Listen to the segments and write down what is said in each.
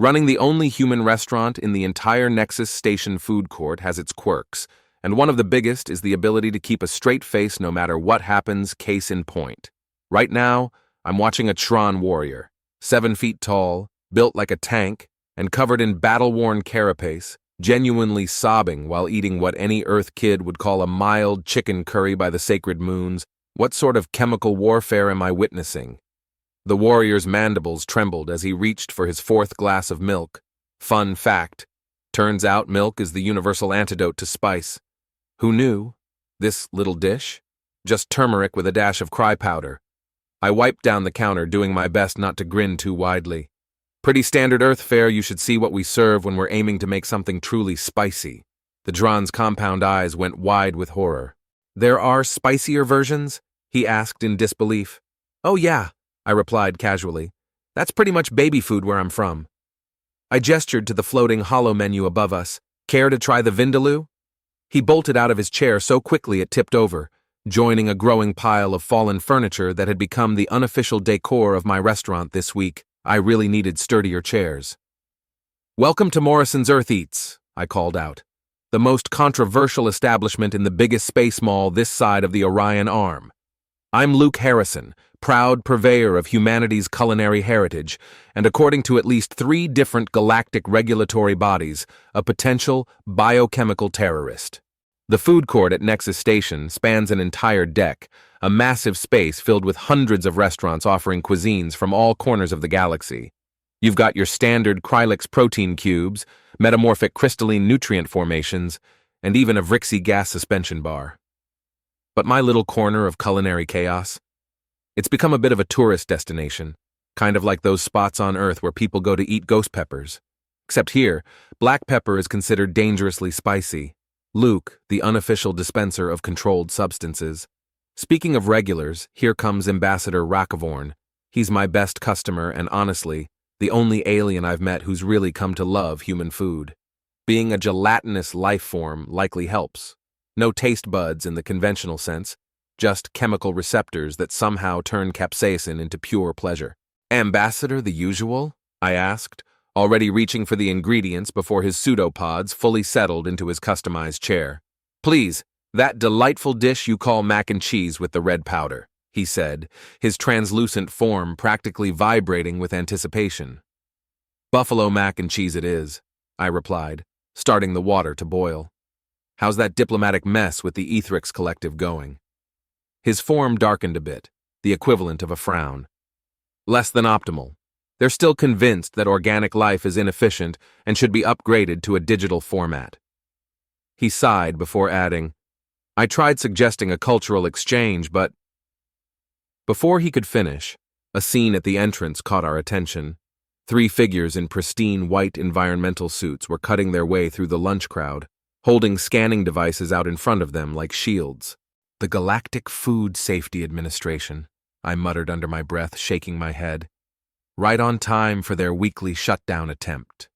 Running the only human restaurant in the entire Nexus Station food court has its quirks, and one of the biggest is the ability to keep a straight face no matter what happens, case in point. Right now, I'm watching a Tron warrior, 7 feet tall, built like a tank, and covered in battle-worn carapace, genuinely sobbing while eating what any Earth kid would call a mild chicken curry by the sacred moons. What sort of chemical warfare am I witnessing? The warrior's mandibles trembled as he reached for his 4th glass of milk. Fun fact: turns out milk is the universal antidote to spice. Who knew? This little dish? Just turmeric with a dash of cry powder. I wiped down the counter, doing my best not to grin too widely. Pretty standard Earth fare. You should see what we serve when we're aiming to make something truly spicy. The Dron's compound eyes went wide with horror. There are spicier versions? He asked in disbelief. Oh yeah, I replied casually. That's pretty much baby food where I'm from. I gestured to the floating hollow menu above us. Care to try the vindaloo? He bolted out of his chair so quickly it tipped over, joining a growing pile of fallen furniture that had become the unofficial decor of my restaurant this week. I really needed sturdier chairs. Welcome to Morrison's Earth Eats, I called out. The most controversial establishment in the biggest space mall this side of the Orion Arm. I'm Luke Harrison, proud purveyor of humanity's culinary heritage, and according to at least 3 different galactic regulatory bodies, a potential biochemical terrorist. The food court at Nexus Station spans an entire deck, a massive space filled with hundreds of restaurants offering cuisines from all corners of the galaxy. You've got your standard Krylix protein cubes, metamorphic crystalline nutrient formations, and even a Vrixie gas suspension bar. But my little corner of culinary chaos? It's become a bit of a tourist destination, kind of like those spots on Earth where people go to eat ghost peppers. Except here, black pepper is considered dangerously spicy. Luke, the unofficial dispenser of controlled substances. Speaking of regulars, here comes Ambassador Rakavorn. He's my best customer and honestly, the only alien I've met who's really come to love human food. Being a gelatinous life form likely helps. No taste buds in the conventional sense, just chemical receptors that somehow turn capsaicin into pure pleasure. Ambassador the usual? I asked, already reaching for the ingredients before his pseudopods fully settled into his customized chair. Please, that delightful dish you call mac and cheese with the red powder, he said, his translucent form practically vibrating with anticipation. Buffalo mac and cheese it is, I replied, starting the water to boil. How's that diplomatic mess with the Ethrix Collective going? His form darkened a bit, the equivalent of a frown. Less than optimal. They're still convinced that organic life is inefficient and should be upgraded to a digital format. He sighed before adding, I tried suggesting a cultural exchange, but... Before he could finish, a scene at the entrance caught our attention. 3 figures in pristine white environmental suits were cutting their way through the lunch crowd, holding scanning devices out in front of them like shields. The Galactic Food Safety Administration, I muttered under my breath, shaking my head. Right on time for their weekly shutdown attempt.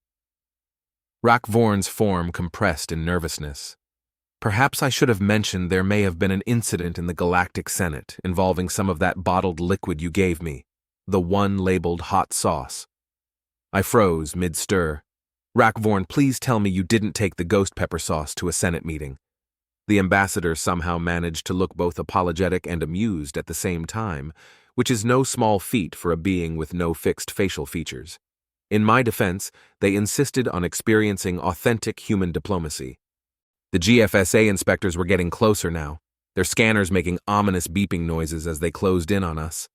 Rakvorn's form compressed in nervousness. Perhaps I should have mentioned there may have been an incident in the Galactic Senate involving some of that bottled liquid you gave me, the one labeled hot sauce. I froze mid-stir. Rakvorn, please tell me you didn't take the ghost pepper sauce to a Senate meeting. The ambassador somehow managed to look both apologetic and amused at the same time, which is no small feat for a being with no fixed facial features. In my defense, they insisted on experiencing authentic human diplomacy. The GFSA inspectors were getting closer now, their scanners making ominous beeping noises as they closed in on us.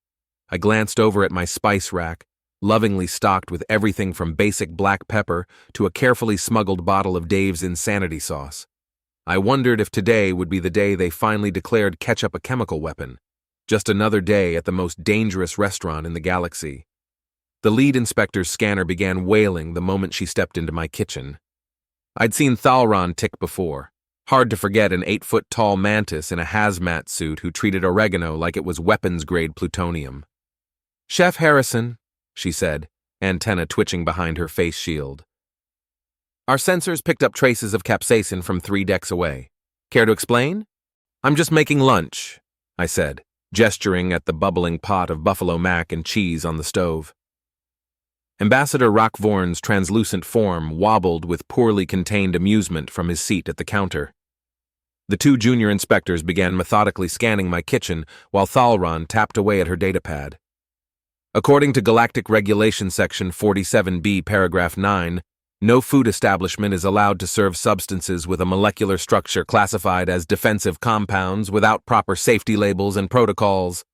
I glanced over at my spice rack, lovingly stocked with everything from basic black pepper to a carefully smuggled bottle of Dave's Insanity sauce. I wondered if today would be the day they finally declared ketchup a chemical weapon. Just another day at the most dangerous restaurant in the galaxy. The lead inspector's scanner began wailing the moment she stepped into my kitchen. I'd seen Thalron tick before. Hard to forget an 8-foot-tall mantis in a hazmat suit who treated oregano like it was weapons-grade plutonium. Chef Harrison, she said, antenna twitching behind her face shield. Our sensors picked up traces of capsaicin from 3 decks away. Care to explain? I'm just making lunch, I said, gesturing at the bubbling pot of buffalo mac and cheese on the stove. Ambassador Rockvorn's translucent form wobbled with poorly contained amusement from his seat at the counter. The two junior inspectors began methodically scanning my kitchen while Thalron tapped away at her datapad. According to Galactic Regulation Section 47B, Paragraph 9, no food establishment is allowed to serve substances with a molecular structure classified as defensive compounds without proper safety labels and protocols.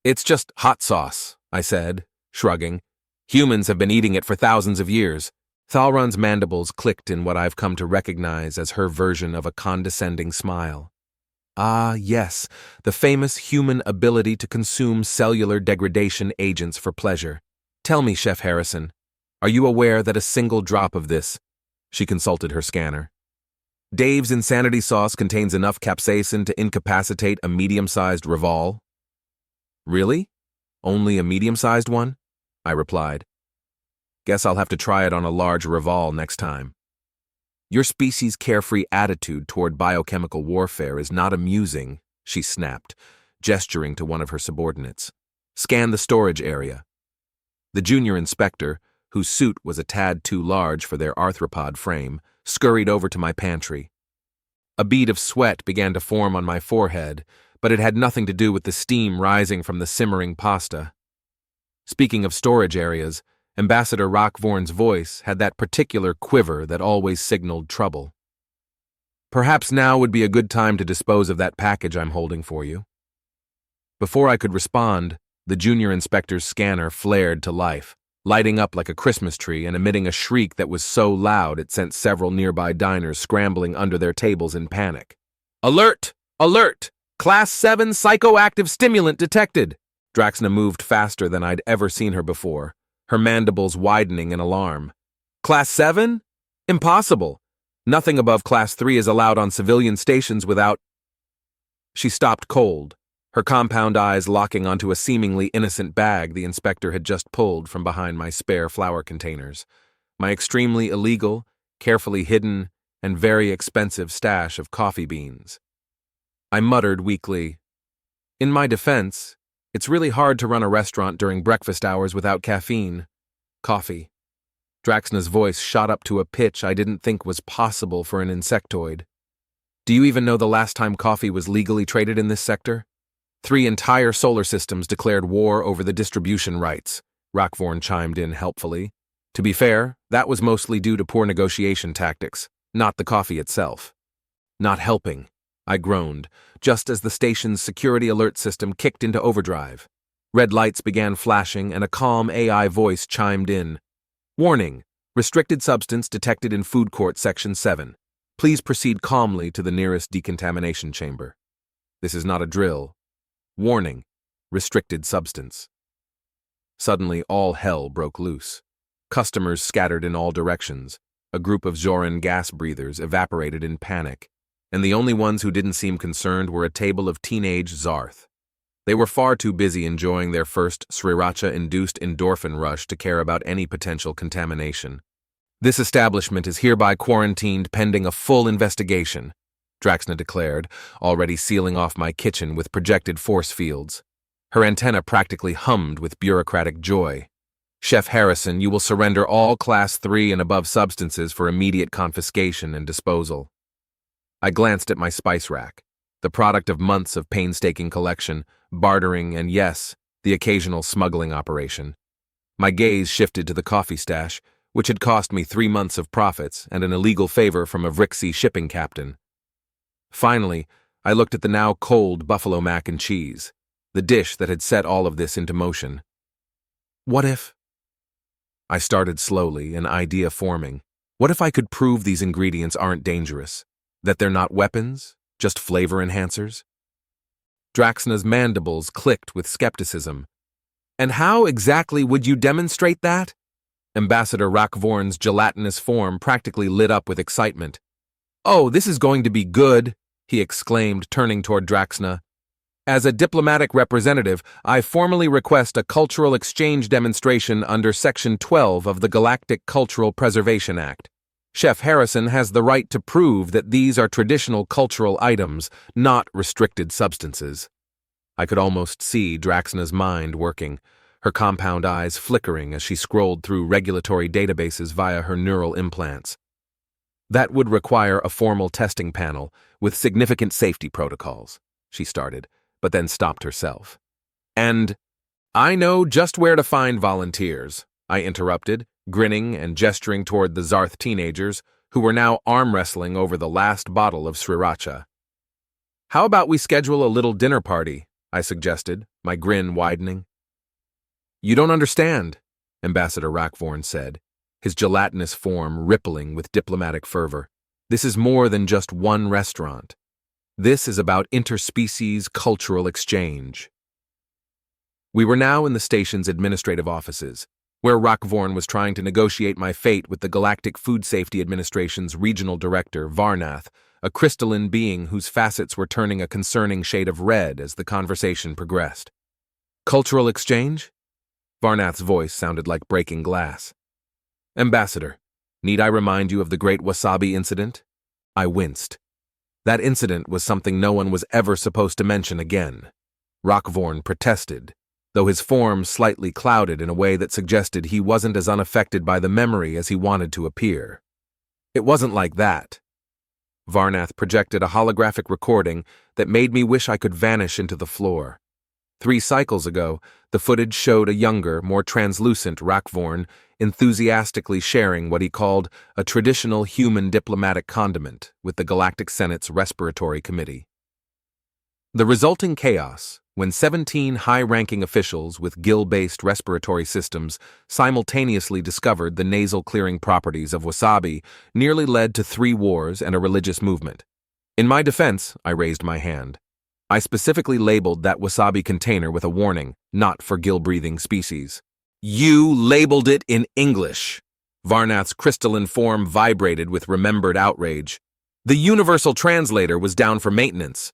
It's just hot sauce, I said, shrugging. Humans have been eating it for thousands of years. Thalron's mandibles clicked in what I've come to recognize as her version of a condescending smile. Ah, yes, the famous human ability to consume cellular degradation agents for pleasure. Tell me, Chef Harrison, are you aware that a single drop of this— She consulted her scanner. Dave's insanity sauce contains enough capsaicin to incapacitate a medium-sized Reval. Really? Only a medium-sized one? I replied. Guess I'll have to try it on a large Reval next time. Your species' carefree attitude toward biochemical warfare is not amusing, she snapped, gesturing to one of her subordinates. Scan the storage area. The junior inspector, whose suit was a tad too large for their arthropod frame, scurried over to my pantry. A bead of sweat began to form on my forehead, but it had nothing to do with the steam rising from the simmering pasta. Speaking of storage areas, Ambassador Rockvorn's voice had that particular quiver that always signaled trouble. Perhaps now would be a good time to dispose of that package I'm holding for you. Before I could respond, the junior inspector's scanner flared to life, lighting up like a Christmas tree and emitting a shriek that was so loud it sent several nearby diners scrambling under their tables in panic. Alert! Alert! Class 7 psychoactive stimulant detected! Draxna moved faster than I'd ever seen her before, her mandibles widening in alarm. Class 7? Impossible. Nothing above Class 3 is allowed on civilian stations without— She stopped cold, her compound eyes locking onto a seemingly innocent bag the inspector had just pulled from behind my spare flour containers, my extremely illegal, carefully hidden, and very expensive stash of coffee beans. I muttered weakly, In my defense, it's really hard to run a restaurant during breakfast hours without caffeine. Coffee. Draxna's voice shot up to a pitch I didn't think was possible for an insectoid. Do you even know the last time coffee was legally traded in this sector? 3 entire solar systems declared war over the distribution rights, Rockvorn chimed in helpfully. To be fair, that was mostly due to poor negotiation tactics, not the coffee itself. Not helping, I groaned, just as the station's security alert system kicked into overdrive. Red lights began flashing and a calm AI voice chimed in. Warning, restricted substance detected in food court section 7. Please proceed calmly to the nearest decontamination chamber. This is not a drill. Warning, restricted substance. Suddenly, all hell broke loose. Customers scattered in all directions. A group of Zoran gas breathers evaporated in panic, and the only ones who didn't seem concerned were a table of teenage Zarth. They were far too busy enjoying their first sriracha-induced endorphin rush to care about any potential contamination. This establishment is hereby quarantined pending a full investigation, Draxna declared, already sealing off my kitchen with projected force fields. Her antenna practically hummed with bureaucratic joy. Chef Harrison, you will surrender all Class 3 and above substances for immediate confiscation and disposal. I glanced at my spice rack, the product of months of painstaking collection, bartering, and yes, the occasional smuggling operation. My gaze shifted to the coffee stash, which had cost me 3 months of profits and an illegal favor from a Vrixie shipping captain. Finally, I looked at the now cold buffalo mac and cheese, the dish that had set all of this into motion. What if— I started slowly, an idea forming. What if I could prove these ingredients aren't dangerous? That they're not weapons, just flavor enhancers? Draxna's mandibles clicked with skepticism. And how exactly would you demonstrate that? Ambassador Rockvorn's gelatinous form practically lit up with excitement. Oh, this is going to be good, he exclaimed, turning toward Draxna. As a diplomatic representative, I formally request a cultural exchange demonstration under Section 12 of the Galactic Cultural Preservation Act. Chef Harrison has the right to prove that these are traditional cultural items, not restricted substances. I could almost see Draxna's mind working, her compound eyes flickering as she scrolled through regulatory databases via her neural implants. That would require a formal testing panel with significant safety protocols, she started, but then stopped herself. And I know just where to find volunteers, I interrupted, grinning and gesturing toward the Zarth teenagers, who were now arm wrestling over the last bottle of sriracha. How about we schedule a little dinner party, I suggested, my grin widening. You don't understand, Ambassador Rakvorn said, his gelatinous form rippling with diplomatic fervor. This is more than just one restaurant. This is about interspecies cultural exchange. We were now in the station's administrative offices, where Rakvorn was trying to negotiate my fate with the Galactic Food Safety Administration's regional director, Varnath, a crystalline being whose facets were turning a concerning shade of red as the conversation progressed. Cultural exchange? Varnath's voice sounded like breaking glass. Ambassador, need I remind you of the Great Wasabi Incident? I winced. That incident was something no one was ever supposed to mention again. Rakvorn protested, though his form slightly clouded in a way that suggested he wasn't as unaffected by the memory as he wanted to appear. It wasn't like that. Varnath projected a holographic recording that made me wish I could vanish into the floor. 3 cycles ago, the footage showed a younger, more translucent Rakvorn enthusiastically sharing what he called a traditional human diplomatic condiment with the Galactic Senate's Respiratory Committee. The resulting chaos, when 17 high-ranking officials with gill-based respiratory systems simultaneously discovered the nasal-clearing properties of wasabi, nearly led to 3 wars and a religious movement. In my defense, I raised my hand. I specifically labeled that wasabi container with a warning, not for gill-breathing species. You labeled it in English. Varnath's crystalline form vibrated with remembered outrage. The universal translator was down for maintenance.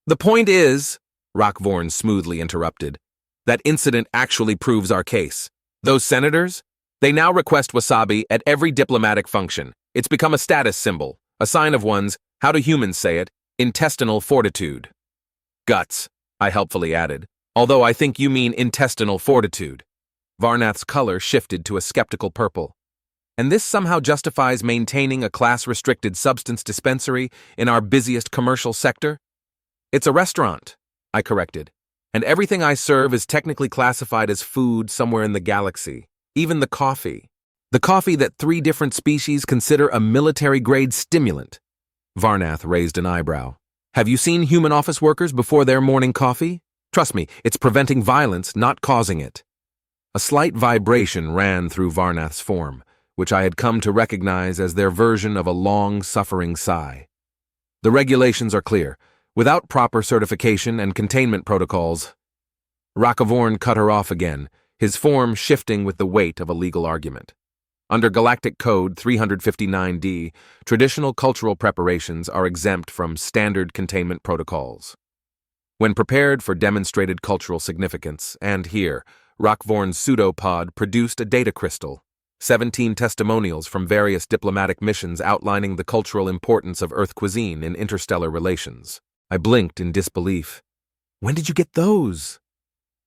The point is, Rakvorn smoothly interrupted, that incident actually proves our case. Those senators? They now request wasabi at every diplomatic function. It's become a status symbol, a sign of one's, how do humans say it, intestinal fortitude. Guts, I helpfully added, although I think you mean intestinal fortitude. Varnath's color shifted to a skeptical purple. And this somehow justifies maintaining a class-restricted substance dispensary in our busiest commercial sector? It's a restaurant, I corrected, and everything I serve is technically classified as food somewhere in the galaxy, even the coffee. The coffee that 3 different species consider a military-grade stimulant. Varnath raised an eyebrow. Have you seen human office workers before their morning coffee? Trust me, it's preventing violence, not causing it. A slight vibration ran through Varnath's form, which I had come to recognize as their version of a long-suffering sigh. The regulations are clear. Without proper certification and containment protocols, Rakvorn cut her off again, his form shifting with the weight of a legal argument. Under Galactic Code 359D, traditional cultural preparations are exempt from standard containment protocols. When prepared for demonstrated cultural significance, and here, Rakvorn's pseudopod produced a data crystal, 17 testimonials from various diplomatic missions outlining the cultural importance of Earth cuisine in interstellar relations. I blinked in disbelief. When did you get those?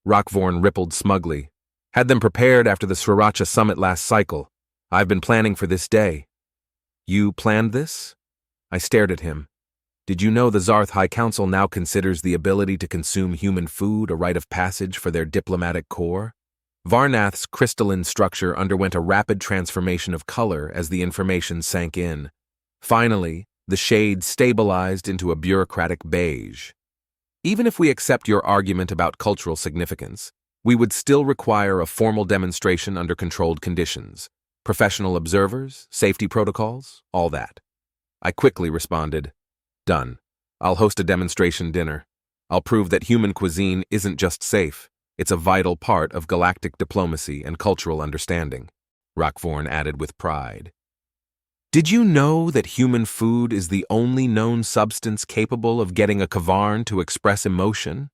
Rakvorn rippled smugly. Had them prepared after the Sriracha summit last cycle. I've been planning for this day. You planned this? I stared at him. Did you know the Zarth High Council now considers the ability to consume human food a rite of passage for their diplomatic corps? Varnath's crystalline structure underwent a rapid transformation of color as the information sank in. Finally, the shade stabilized into a bureaucratic beige. Even if we accept your argument about cultural significance, we would still require a formal demonstration under controlled conditions. Professional observers, safety protocols, all that. I quickly responded, done. I'll host a demonstration dinner. I'll prove that human cuisine isn't just safe, it's a vital part of galactic diplomacy and cultural understanding, Rakvorn added with pride. Did you know that human food is the only known substance capable of getting a Kavarn to express emotion?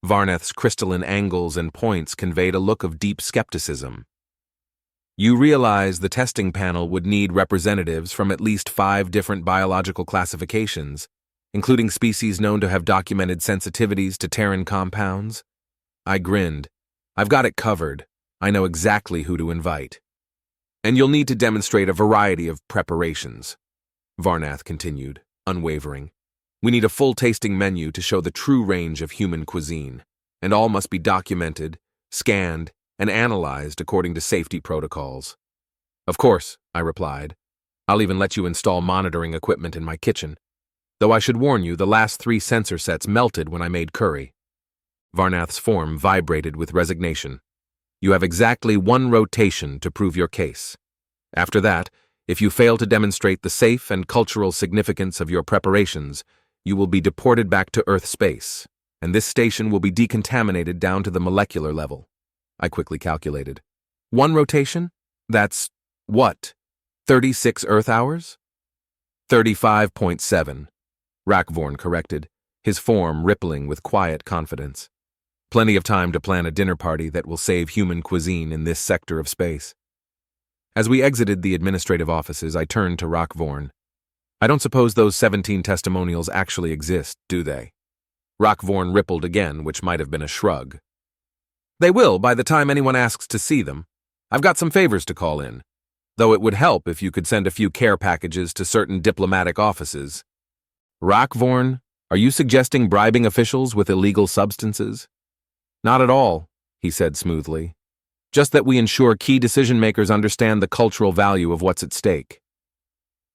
Varnath's crystalline angles and points conveyed a look of deep skepticism. You realize the testing panel would need representatives from at least 5 different biological classifications, including species known to have documented sensitivities to Terran compounds? I grinned. I've got it covered. I know exactly who to invite. And you'll need to demonstrate a variety of preparations, Varnath continued, unwavering. We need a full tasting menu to show the true range of human cuisine, and all must be documented, scanned, and analyzed according to safety protocols. Of course, I replied. I'll even let you install monitoring equipment in my kitchen. Though I should warn you, the last 3 sensor sets melted when I made curry. Varnath's form vibrated with resignation. You have exactly 1 rotation to prove your case. After that, if you fail to demonstrate the safe and cultural significance of your preparations, you will be deported back to Earth space, and this station will be decontaminated down to the molecular level. I quickly calculated. 1 rotation? That's what? 36 Earth hours? 35.7, Rakvorn corrected, his form rippling with quiet confidence. Plenty of time to plan a dinner party that will save human cuisine in this sector of space. As we exited the administrative offices, I turned to Rakvorn. I don't suppose those 17 testimonials actually exist, do they? Rakvorn rippled again, which might have been a shrug. They will by the time anyone asks to see them. I've got some favors to call in, though it would help if you could send a few care packages to certain diplomatic offices. Rakvorn, are you suggesting bribing officials with illegal substances? Not at all, he said smoothly. Just that we ensure key decision-makers understand the cultural value of what's at stake.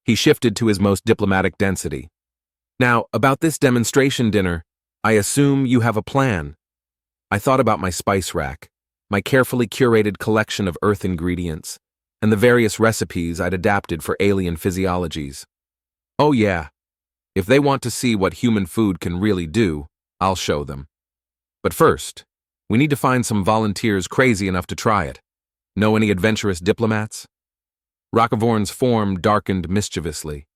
He shifted to his most diplomatic density. Now, about this demonstration dinner, I assume you have a plan. I thought about my spice rack, my carefully curated collection of Earth ingredients, and the various recipes I'd adapted for alien physiologies. Oh yeah, if they want to see what human food can really do, I'll show them. But first, we need to find some volunteers crazy enough to try it. Know any adventurous diplomats? Rakvorn's form darkened mischievously.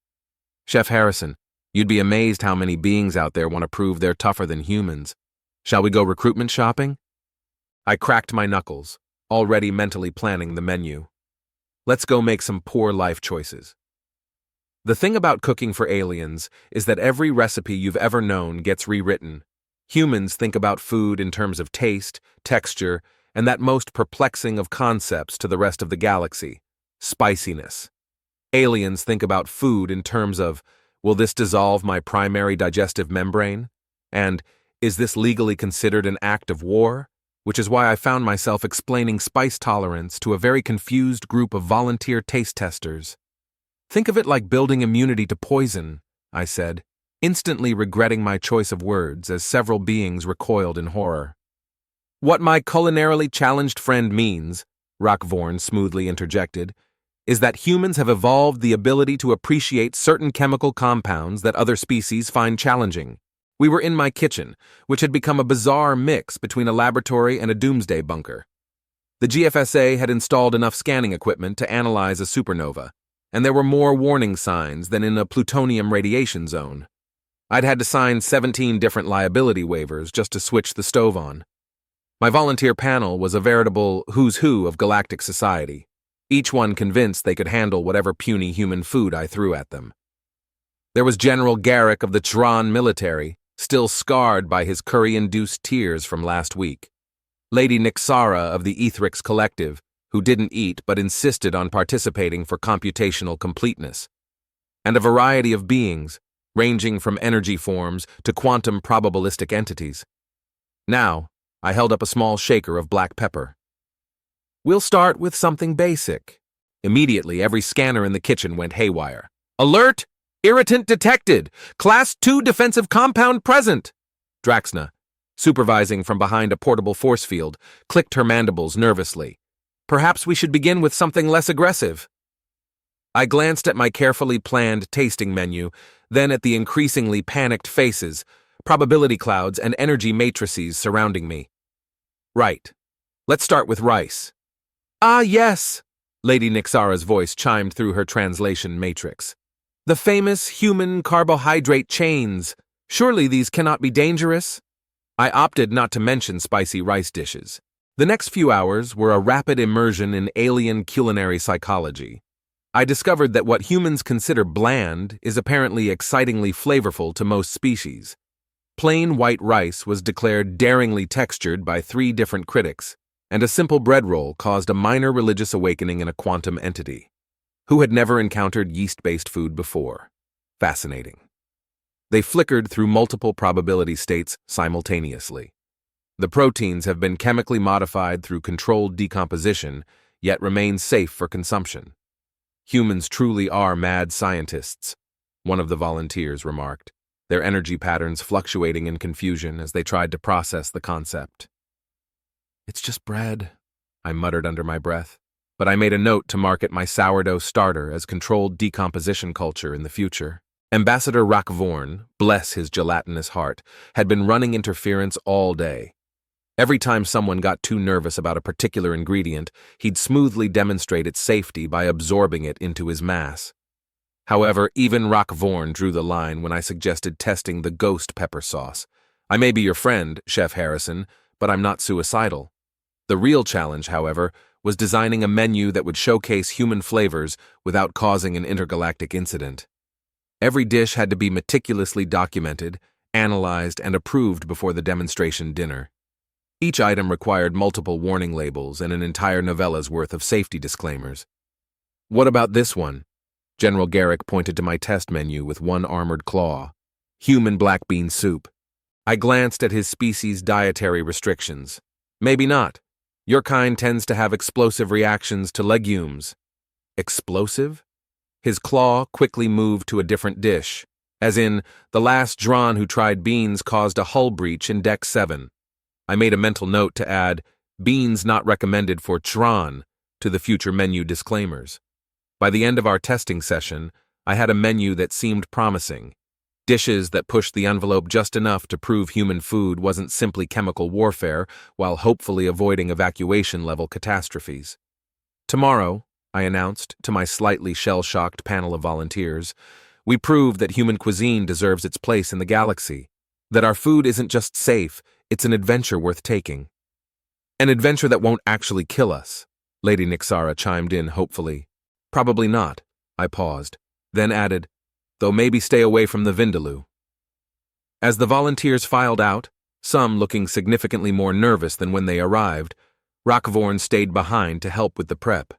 Chef Harrison, you'd be amazed how many beings out there want to prove they're tougher than humans. Shall we go recruitment shopping? I cracked my knuckles, already mentally planning the menu. Let's go make some poor life choices. The thing about cooking for aliens is that every recipe you've ever known gets rewritten. Humans think about food in terms of taste, texture, and that most perplexing of concepts to the rest of the galaxy, spiciness. Aliens think about food in terms of, will this dissolve my primary digestive membrane? And, is this legally considered an act of war? Which is why I found myself explaining spice tolerance to a very confused group of volunteer taste testers. Think of it like building immunity to poison, I said, instantly regretting my choice of words as several beings recoiled in horror. What my culinarily challenged friend means, Rakvorn smoothly interjected, is that humans have evolved the ability to appreciate certain chemical compounds that other species find challenging. We were in my kitchen, which had become a bizarre mix between a laboratory and a doomsday bunker. The GFSA had installed enough scanning equipment to analyze a supernova, and there were more warning signs than in a plutonium radiation zone. I'd had to sign 17 different liability waivers just to switch the stove on. My volunteer panel was a veritable who's who of galactic society, each one convinced they could handle whatever puny human food I threw at them. There was General Garrick of the Tron military, still scarred by his curry-induced tears from last week. Lady Nixara of the Ethrix Collective, who didn't eat but insisted on participating for computational completeness. And a variety of beings, ranging from energy forms to quantum probabilistic entities. Now, I held up a small shaker of black pepper. We'll start with something basic. Immediately, every scanner in the kitchen went haywire. Alert! Irritant detected! Class 2 defensive compound present! Draxna, supervising from behind a portable force field, clicked her mandibles nervously. Perhaps we should begin with something less aggressive. I glanced at my carefully planned tasting menu, then at the increasingly panicked faces, probability clouds, and energy matrices surrounding me. Right. Let's start with rice. Ah, yes, Lady Nixara's voice chimed through her translation matrix. The famous human carbohydrate chains. Surely these cannot be dangerous? I opted not to mention spicy rice dishes. The next few hours were a rapid immersion in alien culinary psychology. I discovered that what humans consider bland is apparently excitingly flavorful to most species. Plain white rice was declared daringly textured by 3 different critics, and a simple bread roll caused a minor religious awakening in a quantum entity. Who had never encountered yeast-based food before? Fascinating. They flickered through multiple probability states simultaneously. The proteins have been chemically modified through controlled decomposition, yet remain safe for consumption. Humans truly are mad scientists, one of the volunteers remarked, their energy patterns fluctuating in confusion as they tried to process the concept. It's just bread, I muttered under my breath, but I made a note to market my sourdough starter as controlled decomposition culture in the future. Ambassador Rockvorn, bless his gelatinous heart, had been running interference all day. Every time someone got too nervous about a particular ingredient, he'd smoothly demonstrate its safety by absorbing it into his mass. However, even Rockvorn drew the line when I suggested testing the ghost pepper sauce. I may be your friend, Chef Harrison, but I'm not suicidal. The real challenge, however, was designing a menu that would showcase human flavors without causing an intergalactic incident. Every dish had to be meticulously documented, analyzed, and approved before the demonstration dinner. Each item required multiple warning labels and an entire novella's worth of safety disclaimers. What about this one? General Garrick pointed to my test menu with one armored claw. Human black bean soup. I glanced at his species' dietary restrictions. Maybe not. Your kind tends to have explosive reactions to legumes. Explosive? His claw quickly moved to a different dish, as in, the last Dron who tried beans caused a hull breach in Deck 7. I made a mental note to add, beans not recommended for Dron, to the future menu disclaimers. By the end of our testing session, I had a menu that seemed promising. Dishes that pushed the envelope just enough to prove human food wasn't simply chemical warfare, while hopefully avoiding evacuation-level catastrophes. Tomorrow, I announced to my slightly shell-shocked panel of volunteers, we proved that human cuisine deserves its place in the galaxy, that our food isn't just safe, it's an adventure worth taking. An adventure that won't actually kill us, Lady Nixara chimed in hopefully. Probably not, I paused, then added, though maybe stay away from the Vindaloo. As the volunteers filed out, some looking significantly more nervous than when they arrived, Rockvorn stayed behind to help with the prep.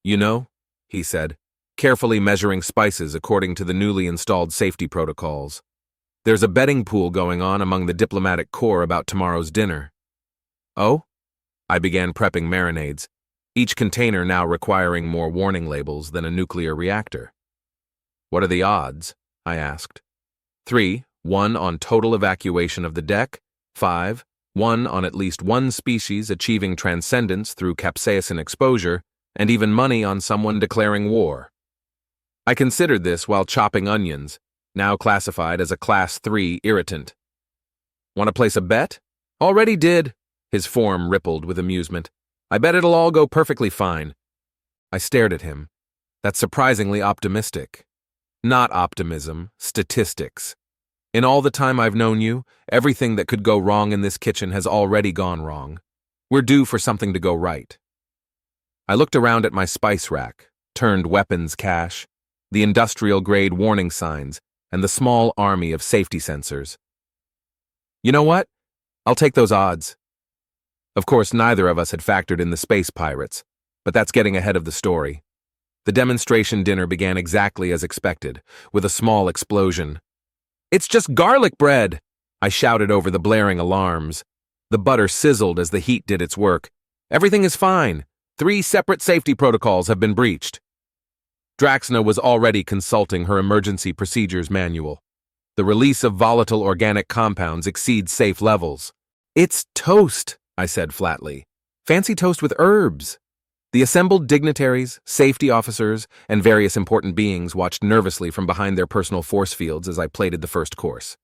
You know, he said, carefully measuring spices according to the newly installed safety protocols. There's a betting pool going on among the diplomatic corps about tomorrow's dinner. Oh? I began prepping marinades, each container now requiring more warning labels than a nuclear reactor. What are the odds? I asked. 3, 1 on total evacuation of the deck, 5, 1 on at least one species achieving transcendence through capsaicin exposure, and even money on someone declaring war. I considered this while chopping onions, now classified as a Class 3 irritant. Want to place a bet? Already did. His form rippled with amusement. I bet it'll all go perfectly fine. I stared at him. That's surprisingly optimistic. Not optimism, statistics. In all the time I've known you, everything that could go wrong in this kitchen has already gone wrong. We're due for something to go right. I looked around at my spice rack, turned weapons cache, the industrial-grade warning signs, and the small army of safety sensors. You know what? I'll take those odds. Of course, neither of us had factored in the space pirates, but that's getting ahead of the story. The demonstration dinner began exactly as expected, with a small explosion. It's just garlic bread! I shouted over the blaring alarms. The butter sizzled as the heat did its work. Everything is fine. 3 separate safety protocols have been breached. Draxna was already consulting her emergency procedures manual. The release of volatile organic compounds exceeds safe levels. It's toast, I said flatly. Fancy toast with herbs. The assembled dignitaries, safety officers, and various important beings watched nervously from behind their personal force fields as I plated the first course.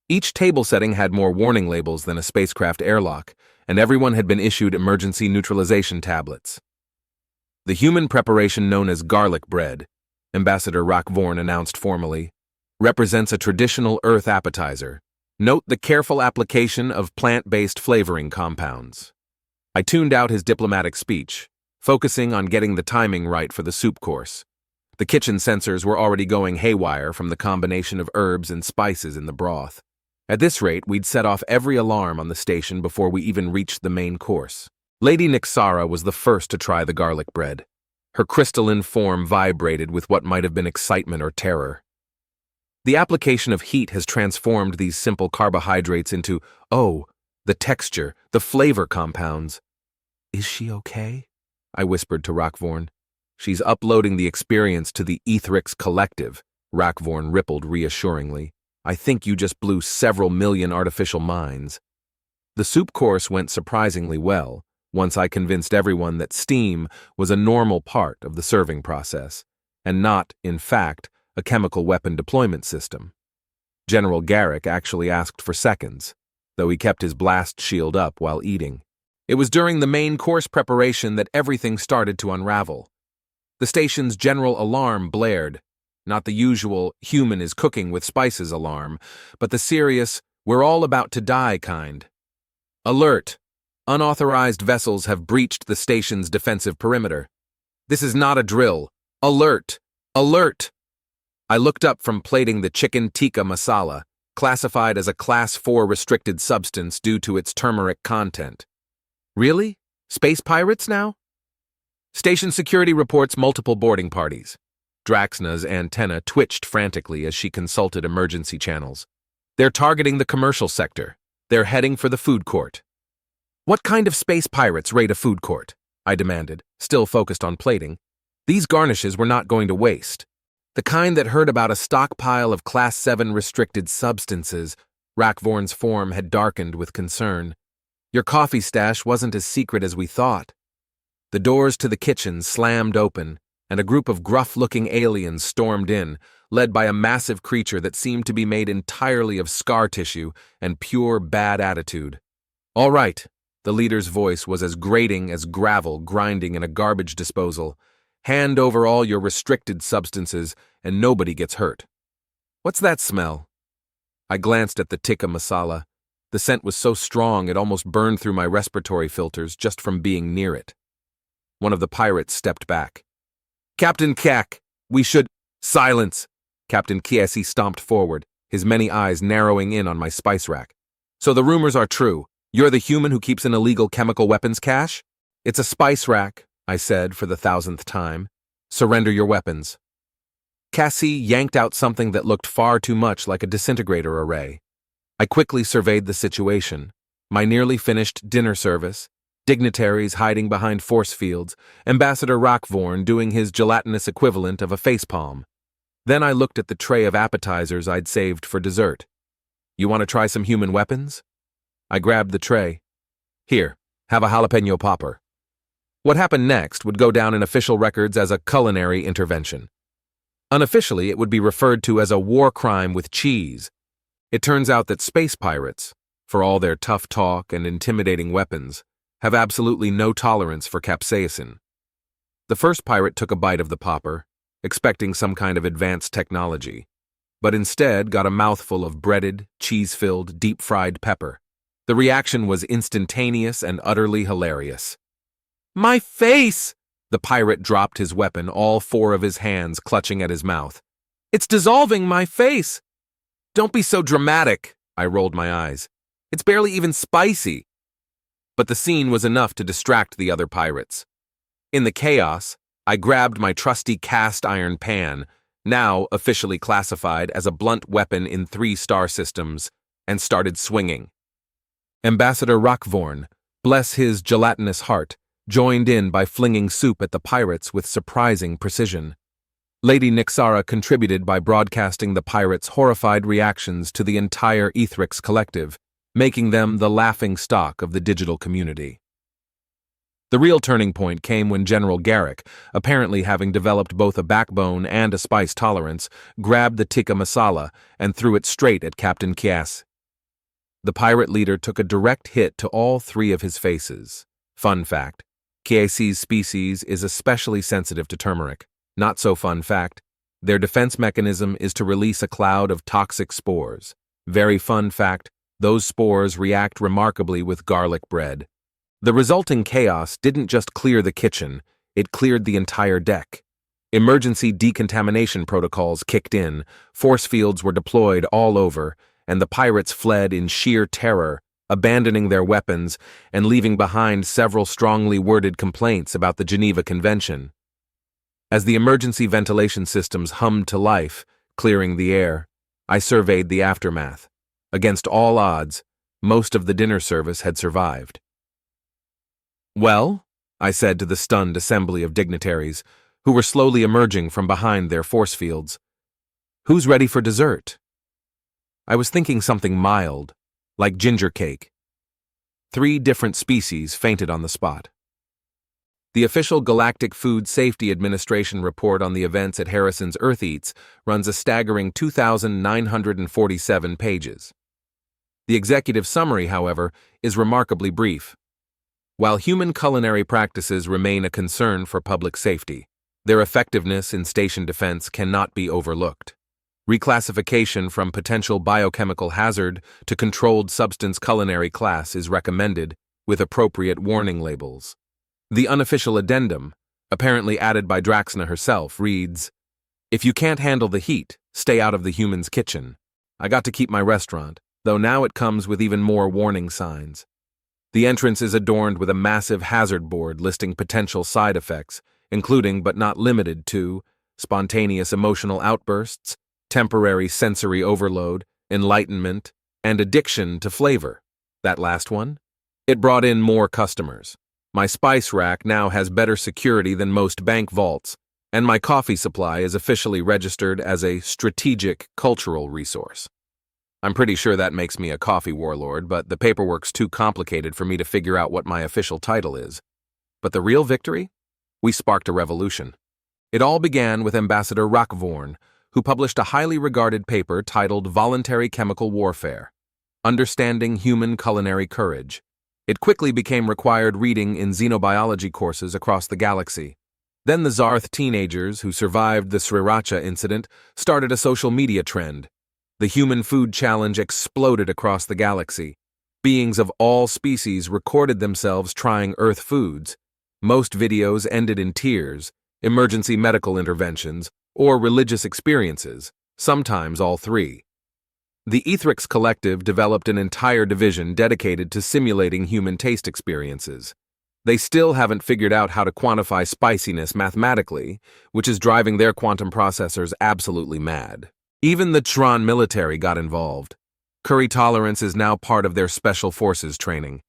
Each table setting had more warning labels than a spacecraft airlock, and everyone had been issued emergency neutralization tablets. The human preparation known as garlic bread, Ambassador Rockvorn announced formally, represents a traditional Earth appetizer. Note the careful application of plant-based flavoring compounds. I tuned out his diplomatic speech, focusing on getting the timing right for the soup course. The kitchen sensors were already going haywire from the combination of herbs and spices in the broth. At this rate, we'd set off every alarm on the station before we even reached the main course. Lady Nixara was the first to try the garlic bread. Her crystalline form vibrated with what might have been excitement or terror. The application of heat has transformed these simple carbohydrates into, the texture, the flavor compounds. Is she okay? I whispered to Rockvorn. She's uploading the experience to the Ethrix Collective, Rockvorn rippled reassuringly. I think you just blew several million artificial minds. The soup course went surprisingly well, once I convinced everyone that steam was a normal part of the serving process, and not, in fact, a chemical weapon deployment system. General Garrick actually asked for seconds, though he kept his blast shield up while eating. It was during the main course preparation that everything started to unravel. The station's general alarm blared, not the usual human is cooking with spices alarm, but the serious we're all about to die kind. Alert! Unauthorized vessels have breached the station's defensive perimeter. This is not a drill. Alert! Alert! I looked up from plating the chicken tikka masala, classified as a Class 4 restricted substance due to its turmeric content. Really? Space pirates now? Station security reports multiple boarding parties. Draxna's antenna twitched frantically as she consulted emergency channels. They're targeting the commercial sector. They're heading for the food court. What kind of space pirates raid a food court? I demanded, still focused on plating. These garnishes were not going to waste. The kind that heard about a stockpile of Class 7 restricted substances. Rockvorn's form had darkened with concern. Your coffee stash wasn't as secret as we thought. The doors to the kitchen slammed open, and a group of gruff-looking aliens stormed in, led by a massive creature that seemed to be made entirely of scar tissue and pure bad attitude. All right, the leader's voice was as grating as gravel grinding in a garbage disposal. Hand over all your restricted substances, and nobody gets hurt. What's that smell? I glanced at the tikka masala. The scent was so strong it almost burned through my respiratory filters just from being near it. One of the pirates stepped back. Captain Kak, we should— Silence! Captain Kiesi stomped forward, his many eyes narrowing in on my spice rack. So the rumors are true. You're the human who keeps an illegal chemical weapons cache? It's a spice rack, I said for the 1,000th time. Surrender your weapons. Cassie yanked out something that looked far too much like a disintegrator array. I quickly surveyed the situation. My nearly finished dinner service, dignitaries hiding behind force fields, Ambassador Rockvorn doing his gelatinous equivalent of a facepalm. Then I looked at the tray of appetizers I'd saved for dessert. You want to try some human weapons? I grabbed the tray. Here, have a jalapeno popper. What happened next would go down in official records as a culinary intervention. Unofficially, it would be referred to as a war crime with cheese. It turns out that space pirates, for all their tough talk and intimidating weapons, have absolutely no tolerance for capsaicin. The first pirate took a bite of the popper, expecting some kind of advanced technology, but instead got a mouthful of breaded, cheese-filled, deep-fried pepper. The reaction was instantaneous and utterly hilarious. My face! The pirate dropped his weapon, all 4 of his hands clutching at his mouth. It's dissolving my face! Don't be so dramatic, I rolled my eyes. It's barely even spicy. But the scene was enough to distract the other pirates. In the chaos, I grabbed my trusty cast iron pan, now officially classified as a blunt weapon in 3 star systems, and started swinging. Ambassador Rockvorn, bless his gelatinous heart, joined in by flinging soup at the pirates with surprising precision. Lady Nixara contributed by broadcasting the pirates' horrified reactions to the entire Ethrix Collective, making them the laughing stock of the digital community. The real turning point came when General Garrick, apparently having developed both a backbone and a spice tolerance, grabbed the tikka masala and threw it straight at Captain Kies. The pirate leader took a direct hit to all 3 of his faces. Fun fact, Kiesi's species is especially sensitive to turmeric. Not so fun fact, their defense mechanism is to release a cloud of toxic spores. Very fun fact, those spores react remarkably with garlic bread. The resulting chaos didn't just clear the kitchen, it cleared the entire deck. Emergency decontamination protocols kicked in, force fields were deployed all over, and the pirates fled in sheer terror, abandoning their weapons and leaving behind several strongly worded complaints about the Geneva Convention. As the emergency ventilation systems hummed to life, clearing the air, I surveyed the aftermath. Against all odds, most of the dinner service had survived. "Well?" I said to the stunned assembly of dignitaries, who were slowly emerging from behind their force fields. "Who's ready for dessert?" I was thinking something mild, like ginger cake. 3 different species fainted on the spot. The official Galactic Food Safety Administration report on the events at Harrison's Earth Eats runs a staggering 2,947 pages. The executive summary, however, is remarkably brief. While human culinary practices remain a concern for public safety, their effectiveness in station defense cannot be overlooked. Reclassification from potential biochemical hazard to controlled substance culinary class is recommended, with appropriate warning labels. The unofficial addendum, apparently added by Draxna herself, reads, "If you can't handle the heat, stay out of the human's kitchen." I got to keep my restaurant, though now it comes with even more warning signs. The entrance is adorned with a massive hazard board listing potential side effects, including but not limited to spontaneous emotional outbursts, temporary sensory overload, enlightenment, and addiction to flavor. That last one? It brought in more customers. My spice rack now has better security than most bank vaults, and my coffee supply is officially registered as a strategic cultural resource. I'm pretty sure that makes me a coffee warlord, but the paperwork's too complicated for me to figure out what my official title is. But the real victory? We sparked a revolution. It all began with Ambassador Rockvorn, who published a highly regarded paper titled Voluntary Chemical Warfare: Understanding Human Culinary Courage. It quickly became required reading in xenobiology courses across the galaxy. Then the Zarth teenagers who survived the Sriracha incident started a social media trend. The human food challenge exploded across the galaxy. Beings of all species recorded themselves trying Earth foods. Most videos ended in tears, emergency medical interventions, or religious experiences, sometimes all 3. The Ethrix Collective developed an entire division dedicated to simulating human taste experiences. They still haven't figured out how to quantify spiciness mathematically, which is driving their quantum processors absolutely mad. Even the Tron military got involved. Curry tolerance is now part of their special forces training.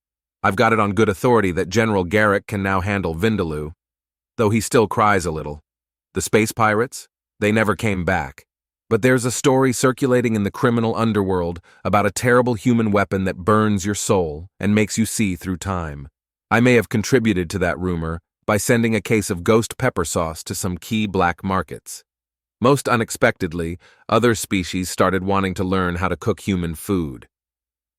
I've got it on good authority that General Garrick can now handle Vindaloo, though he still cries a little. The space pirates? They never came back. But there's a story circulating in the criminal underworld about a terrible human weapon that burns your soul and makes you see through time. I may have contributed to that rumor by sending a case of ghost pepper sauce to some key black markets. Most unexpectedly, other species started wanting to learn how to cook human food.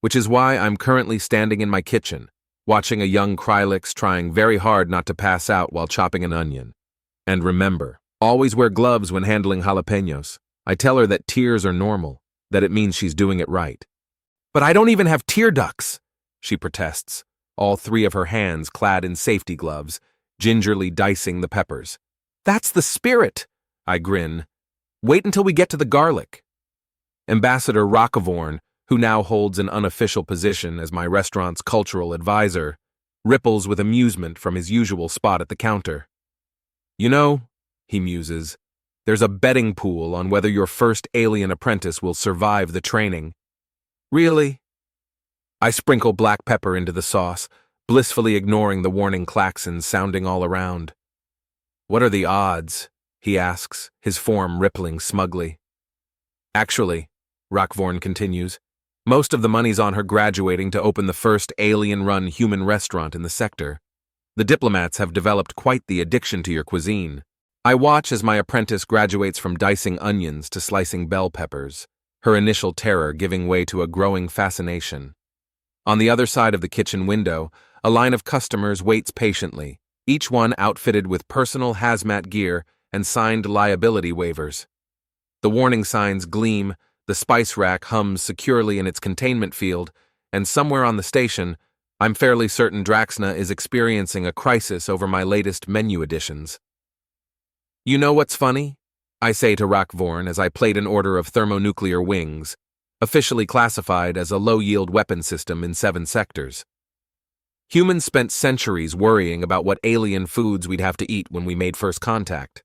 Which is why I'm currently standing in my kitchen, watching a young Krylix trying very hard not to pass out while chopping an onion. And remember, always wear gloves when handling jalapenos. I tell her that tears are normal, that it means she's doing it right. "But I don't even have tear ducts," she protests, all 3 of her hands clad in safety gloves, gingerly dicing the peppers. "That's the spirit," I grin. "Wait until we get to the garlic." Ambassador Rockvorn, who now holds an unofficial position as my restaurant's cultural advisor, ripples with amusement from his usual spot at the counter. "You know," he muses, "there's a betting pool on whether your first alien apprentice will survive the training." "Really?" I sprinkle black pepper into the sauce, blissfully ignoring the warning klaxons sounding all around. "What are the odds?" he asks, his form rippling smugly. "Actually," Rockvorn continues, "most of the money's on her graduating to open the first alien-run human restaurant in the sector. The diplomats have developed quite the addiction to your cuisine. I watch as my apprentice graduates from dicing onions to slicing bell peppers, her initial terror giving way to a growing fascination. On the other side of the kitchen window, a line of customers waits patiently, each one outfitted with personal hazmat gear and signed liability waivers. The warning signs gleam, the spice rack hums securely in its containment field, and somewhere on the station, I'm fairly certain Draxna is experiencing a crisis over my latest menu additions. "You know what's funny?" I say to Rockvorn as I plate an order of thermonuclear wings. officially classified as a low-yield weapon system in 7 sectors. Humans spent centuries worrying about what alien foods we'd have to eat when we made first contact.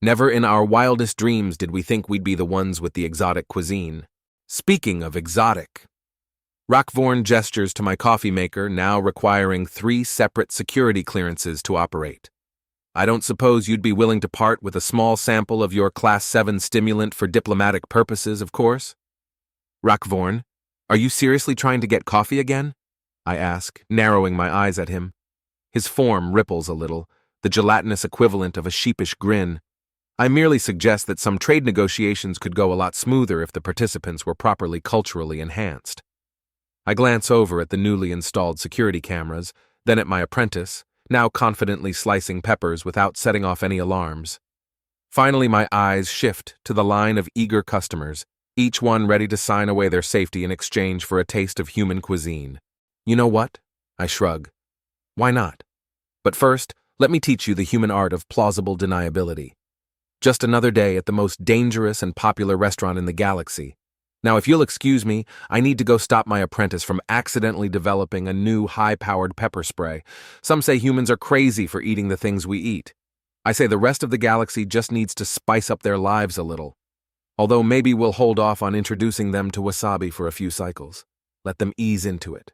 Never in our wildest dreams did we think we'd be the ones with the exotic cuisine. Speaking of exotic, Rockvorn gestures to my coffee maker, now requiring 3 separate security clearances to operate. I don't suppose you'd be willing to part with a small sample of your Class 7 stimulant for diplomatic purposes, of course? Rockvorn, are you seriously trying to get coffee again? I ask, narrowing my eyes at him. His form ripples a little, the gelatinous equivalent of a sheepish grin. I merely suggest that some trade negotiations could go a lot smoother if the participants were properly culturally enhanced. I glance over at the newly installed security cameras, then at my apprentice, now confidently slicing peppers without setting off any alarms. Finally, my eyes shift to the line of eager customers, each one ready to sign away their safety in exchange for a taste of human cuisine. You know what? I shrug. Why not? But first, let me teach you the human art of plausible deniability. Just another day at the most dangerous and popular restaurant in the galaxy. Now, if you'll excuse me, I need to go stop my apprentice from accidentally developing a new high-powered pepper spray. Some say humans are crazy for eating the things we eat. I say the rest of the galaxy just needs to spice up their lives a little. Although maybe we'll hold off on introducing them to wasabi for a few cycles. Let them ease into it.